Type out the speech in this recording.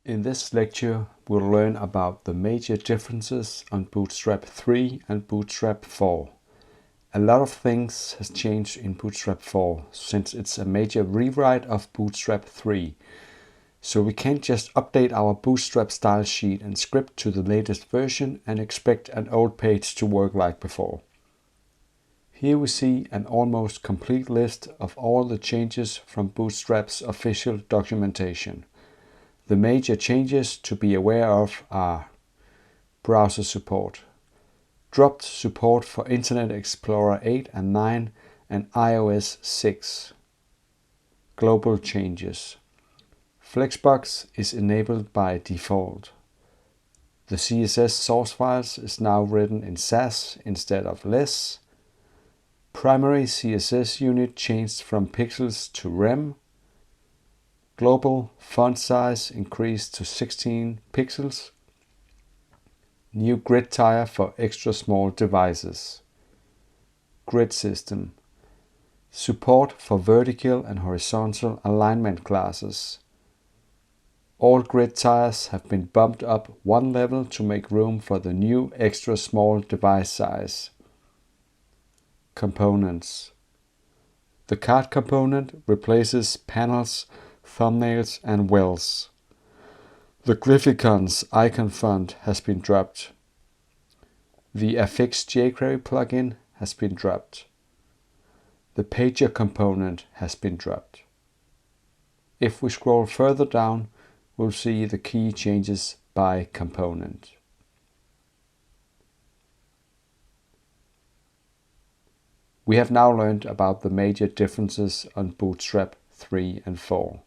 In this lecture, we'll learn about the major differences on Bootstrap 3 and Bootstrap 4. A lot of things has changed in Bootstrap 4 since it's a major rewrite of Bootstrap 3. So we can't just update our Bootstrap style sheet and script to the latest version and expect an old page to work like before. Here we see an almost complete list of all the changes from Bootstrap's official documentation. The major changes to be aware of are browser support, dropped support for Internet Explorer 8 and 9 and iOS 6, global changes. Flexbox is enabled by default. The CSS source files is now written in Sass instead of less. Primary CSS unit changed from pixels to rem. Global font size increased to 16 pixels. New grid tier for extra small devices. Grid system. Support for vertical and horizontal alignment classes. All grid tiers have been bumped up one level to make room for the new extra small device size. Components. The card component replaces panels, thumbnails and wells. The Glyphicons icon font has been dropped. The affix jQuery plugin has been dropped. The pager component has been dropped. If we scroll further down, we'll see the key changes by component. We have now learned about the major differences on Bootstrap 3 and 4.